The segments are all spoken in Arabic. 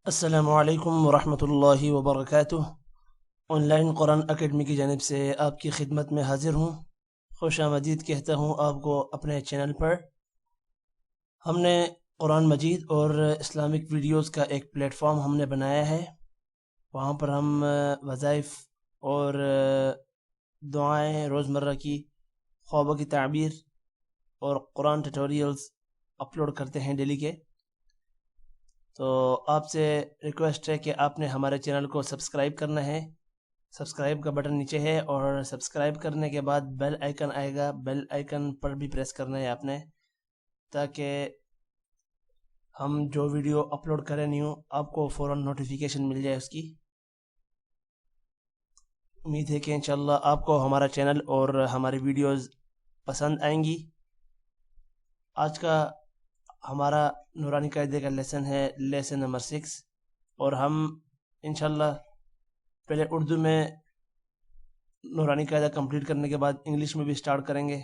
السلام علیکم ورحمۃ اللہ وبرکاتہ۔ آن لائن قرآن اکیڈمی کی جانب سے آپ کی خدمت میں حاضر ہوں۔ خوش آمدید کہتا ہوں آپ کو اپنے چینل پر۔ ہم نے قرآن مجید اور اسلامک ویڈیوز کا ایک پلیٹ فارم ہم نے بنایا ہے۔ وہاں پر ہم وظائف اور دعائیں روزمرہ کی، خوابوں کی تعبیر اور قرآن ٹیوٹوریلز اپلوڈ کرتے ہیں ڈیلی کے۔ تو آپ سے ریکویسٹ ہے کہ آپ نے ہمارے چینل کو سبسکرائب کرنا ہے۔ سبسکرائب کا بٹن نیچے ہے اور سبسکرائب کرنے کے بعد بیل آئیکن آئے گا، بیل آئیکن پر بھی پریس کرنا ہے آپ نے، تاکہ ہم جو ویڈیو اپلوڈ کریں نیو آپ کو فوراً نوٹیفیکیشن مل جائے اس کی۔ امید ہے کہ انشاءاللہ آپ کو ہمارا چینل اور ہماری ویڈیوز پسند آئیں گی۔ آج کا ہمارا نورانی قاعدے کا لیسن ہے لیسن نمبر 6، اور ہم انشاءاللہ پہلے اردو میں نورانی قاعدہ کمپلیٹ کرنے کے بعد انگلش میں بھی سٹارٹ کریں گے،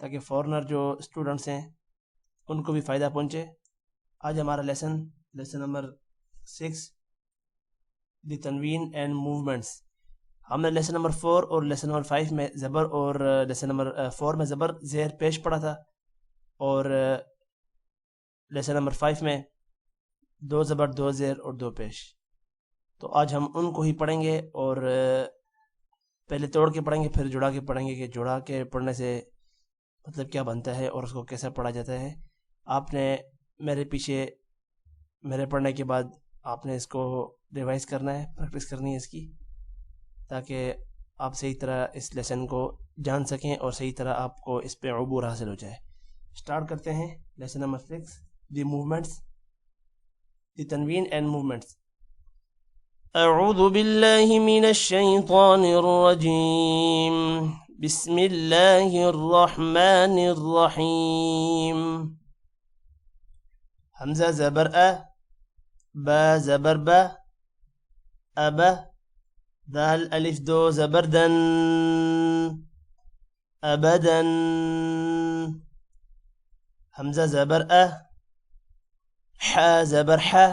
تاکہ فورنر جو اسٹوڈنٹس ہیں ان کو بھی فائدہ پہنچے۔ آج ہمارا لیسن نمبر 6، دی تنوین اینڈ موومنٹس۔ ہم نے لیسن نمبر 4 اور لیسن نمبر 5 میں زبر، اور لیسن نمبر 4 میں زبر زیر پیش پڑھا تھا، اور لیسن نمبر 5 میں 2 زبر 2 زیر اور 2 پیش۔ تو آج ہم ان کو ہی پڑھیں گے، اور پہلے توڑ کے پڑھیں گے، پھر جڑا کے پڑھیں گے کہ جڑا کے پڑھنے سے مطلب کیا بنتا ہے اور اس کو کیسے پڑھا جاتا ہے۔ آپ نے میرے پیچھے میرے پڑھنے کے بعد آپ نے اس کو ریوائز کرنا ہے، پریکٹس کرنی ہے اس کی، تاکہ آپ صحیح طرح اس لیسن کو جان سکیں اور صحیح طرح آپ کو اس پہ عبور حاصل ہو جائے۔ سٹارٹ کرتے ہیں لیسن نمبر 6، دی موومنٹس، دی تنوین اینڈ موومنٹس۔ اعوذ باللہ من الشیطان الرجیم، بسم اللہ الرحمن الرحیم۔ حمزہ زبر ا، با زبر با، ابا، دال الف دو زبر دن، ابدن۔ حمزہ زبر ا، حا زبر حا،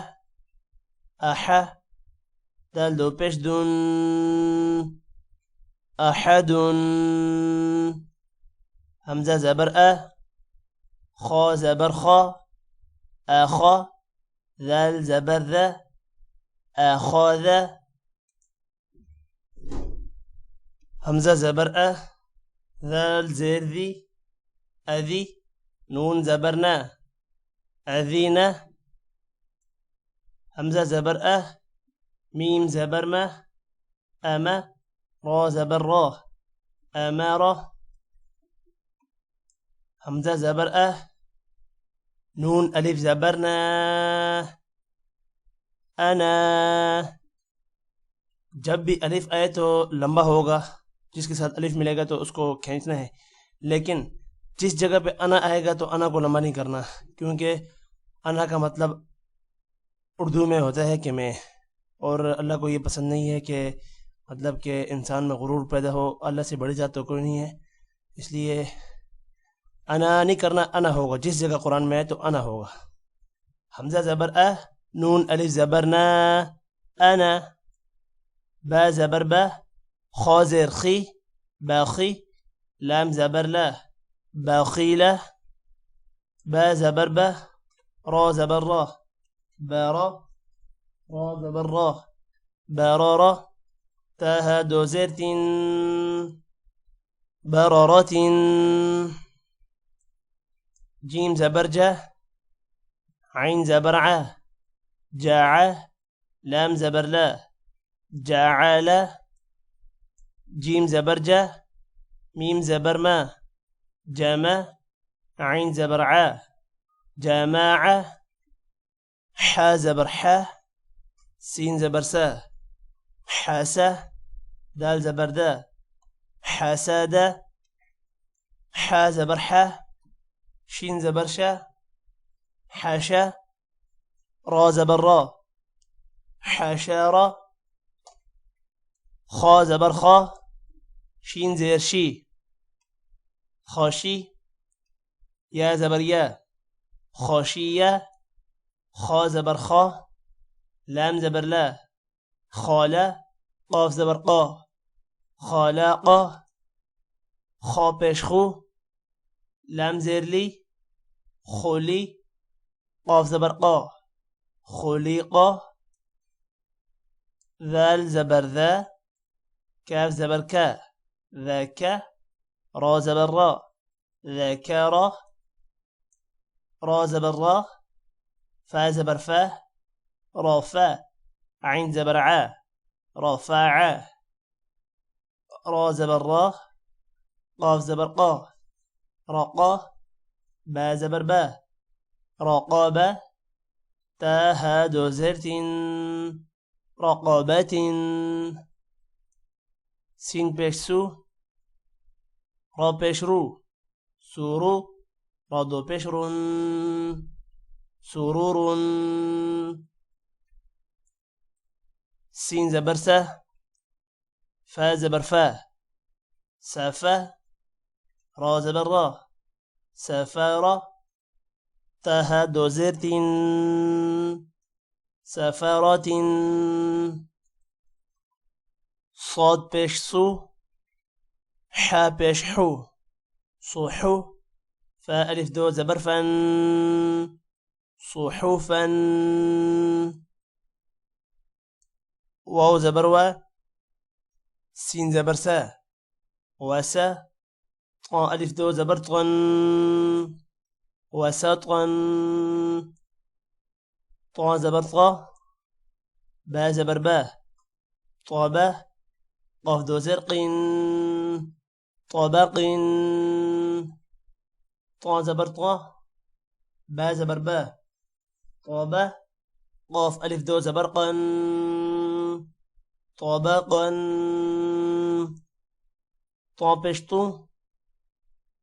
احا، دال دو پیش دن، احد۔ حمزہ زبر ا، خا زبر خا، اخا، ذال زبر ذا، اخاذ۔ حمزہ زبر ا، ذال زیر ذی، اذی، نون زبر نا، اذینا۔ حمزہ زبر ا، میم زبر ما، اما، را زبر را، امارہ۔ حمزہ زبر ا، نون الف زبر نا، انا۔ جب بھی الف آئے تو لمبا ہوگا، جس کے ساتھ الف ملے گا تو اس کو کھینچنا ہے، لیکن جس جگہ پہ انا آئے گا تو انا کو لمبا نہیں کرنا، کیونکہ انا کا مطلب اردو میں ہوتا ہے کہ میں، اور اللہ کو یہ پسند نہیں ہے کہ مطلب کہ انسان میں غرور پیدا ہو۔ اللہ سے بڑی ذات تو کوئی نہیں ہے، اس لیے انا نہیں کرنا، انا ہوگا، جس جگہ قرآن میں آئے تو انا ہوگا۔ حمزہ زبر ا، نون الف زبر نا، انا، با زبر با، خا زیر خی، باخی، لام زبر لا، باخیلہ، با زبر با، را زبر را، بارا، را زبر را، بارارا، تاها دو زیر تین، برارات۔ جیم زبر جا، عین زبر ع، جاع، لام زبر لا، جاعلا۔ جیم زبر جا، میم زبر ما، جاما، عین زبر ع، جاماعة۔ حا زبر حا، سين زبر سا، حاسا، دال زبر دا، حاسادا۔ حا زبر حا، شين زبر شا، حاشا، را زبر را، حاشارا۔ خا زبر خا، شين زير شي، خاشي، يا زبر يا، خاشية، خا زبر خا، لام زبر لا. خاله. قاف زبر قا. خالاقه. خا پیش خو. لام زرلی. خولی. قاف زبر قا. خليقة. ذال زبر ذا. كاف زبر كا. ذاك. را زبر را. ذاكرة. را زبر را. فا زبر فا. رافا. عين زبر عا. رافعا. را زبر را. قاف زبر قا. رقا. با زبر با. رقابة. تا ها دو زرتين. رقابة. سين پیش سو. را پیش رو. سورو. را دو پیش رون. سرور. سين زبر سه. فا زبر فا. سافة. را زبر را. سفارة. تاها دو زرتين. سفارات. صاد پیش سو. حا پیش حو. صوحو. فا ألف دو زبر فن. صحوفا. واو زبر و. سين زبر سا. وسا. طا ألف دو زبر طن. وسطا. طا زبر طا. با زبر با. طابة. قاف دو زرق. طبق. طا زبر طا. با زبر با. طابة. قاف ألف دو زبرقا. طبقا. طا پیش طو.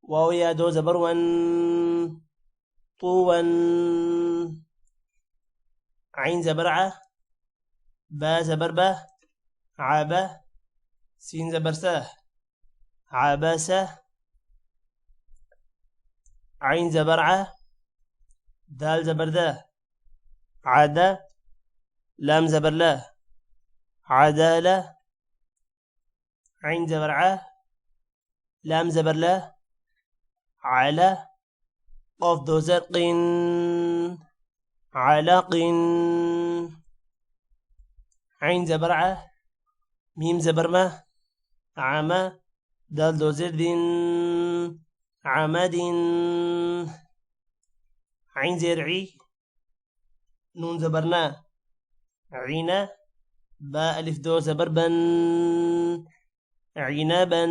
واو يا دو زبر ون. طوا. عين زبر ع. با زبر با. عابة. سين زبر ساه. عباسة. عين زبر ع. دال زبر دا. عدا. لام زبر لا. عدالة. عين زبر ع. لام زبر لا. على. قاف دو زرق. علق. عين زبر ع. ميم زبر ما. عما. دال دو زرد. عمد. عين زرعي. نون زبرنا. عينا. با ألف دو زبر بن. عنبا.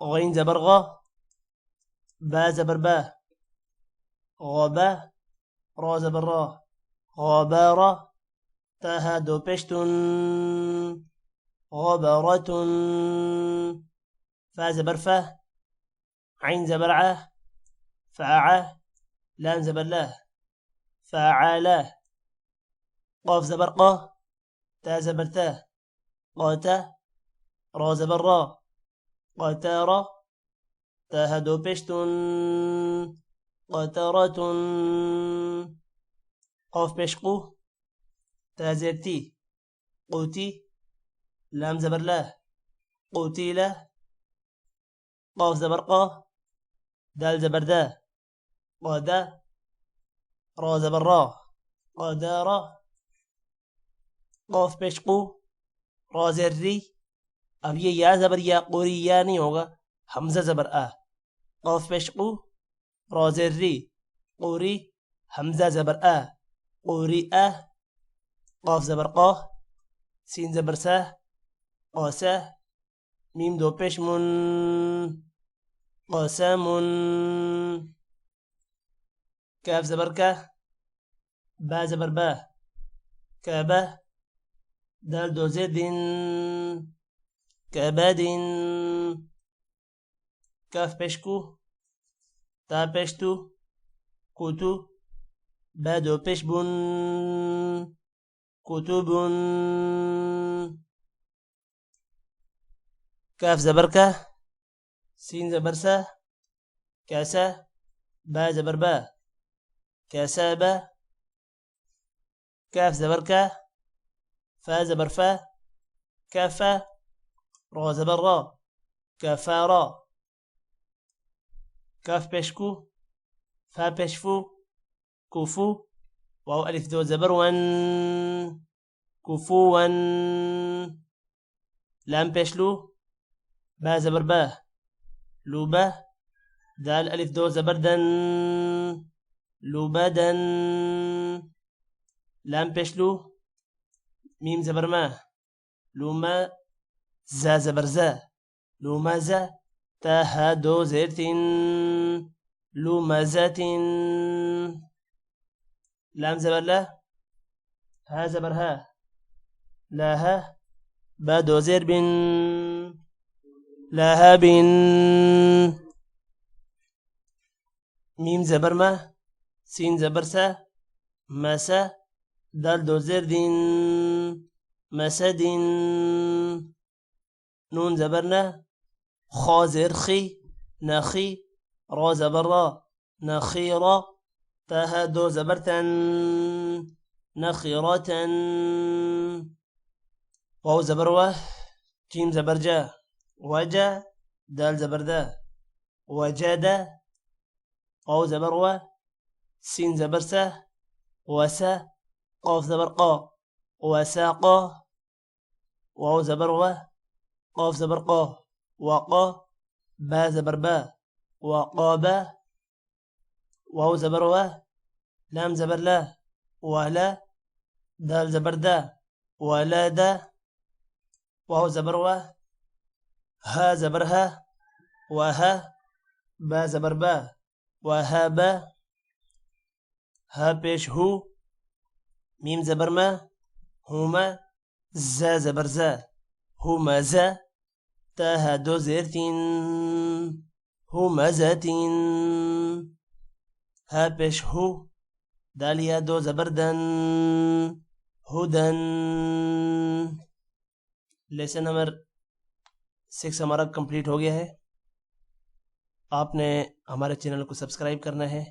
غين زبر غا. با زبر با. غابة. را زبر را. غبارة. تاها دو بشتون. غبارة. فا زبر فا. عين زبر ع. فاعة. لام زبر لا. فاعلة. قاف زبر قا. تا زبر تا. قاتا. را زبر را. قاتارة. تاها دو بشتون. قاترة. قاف پیش قو. تا زرتي. قوتي. لام زبر لا. قوتيلة. قاف زبر قا. دال زبر دا. قادا. را زبر را. قادارة. قاف پیش قو. را زري. अब ये या जबर या कोरी या नहीं होगा, हमजा जबर आ। قاف پیش قو. را زري. قوري. همزة زبر آ. قوري آ. قاف زبر قا. سين زبر سا. قاسا. ميم دو پیش من. قاسام. كاف زبر كا. با زبر با. كابا. دال دو زد. كبد. كاف پیش کو. تا پیش تو. كتو. با دو پیش بن. كتب. كاف زبر كا. سين زبر سا. كاسة با زبر با كاسابة كاف زبر كا فا زبر فا كافا را زبر را كفارا كاف بشكو فا بشفو كوفو واو ألف دو زبر ون كفوا لام بشلو با زبر با لوبا دال ألف دو زبر دن لوبدن لام بشلو ميم زبر ما لوما زا زبر زا لوما زا تاها دو زيرتين لومزة لام زبر لا ها زبر ها لا ها با دو زير بن لا بن ميم زبر ما سين زبر سا مسا دال دو زير دين مسد نون زبرنا خا زير خي نخي را زبر را نخيرا تاها دو زبرتن نخيرة واو زبروه جيم زبرجا وجا دال زبردا وجادا واو زبروه سين زبرسا وسا قاف زبرقا وساقا واو زبروه قاف زبرقا وقا با زبربا وقابا واو زبروه لام زبرلا ولا دال زبردا ولا دا واو زبروه ها زبرها وها با زبربا وهابا ها بيش هو ميم زبرما هما زا زبرزا هما زا تاها دو زيرتين هما زاتين ها بيش هو داليا دو زبردن هدن लेसन नंबर 6 हमारा कंप्लीट हो गया है। आपने हमारे चैनल को सब्सक्राइब करना है।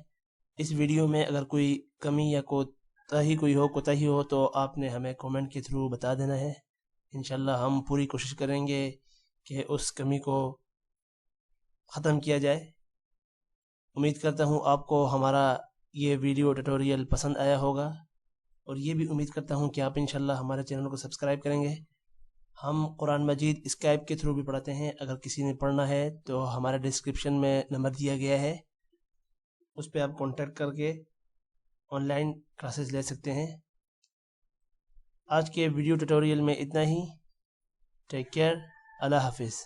इस वीडियो में अगर कोई कमी या कोताही हो तो आपने हमें कमेंट के थ्रू बता देना है। इंशाल्लाह हम पूरी कोशिश करेंगे कि उस कमी को ख़त्म किया जाए। उम्मीद करता हूँ आपको हमारा ये वीडियो ट्यूटोरियल पसंद आया होगा और ये भी उम्मीद करता हूँ कि आप इंशाल्लाह हमारे चैनल को सब्सक्राइब करेंगे। हम कुरान मजीद स्काइप के थ्रू भी पढ़ाते हैं। अगर किसी ने पढ़ना है तो हमारे डिस्क्रिप्शन में नंबर दिया गया है, उस पर आप कांटेक्ट करके ऑनलाइन क्लासेस ले सकते हैं। आज के वीडियो ट्यूटोरियल में इतना ही। टेक केयर, अल्लाह हाफिज़।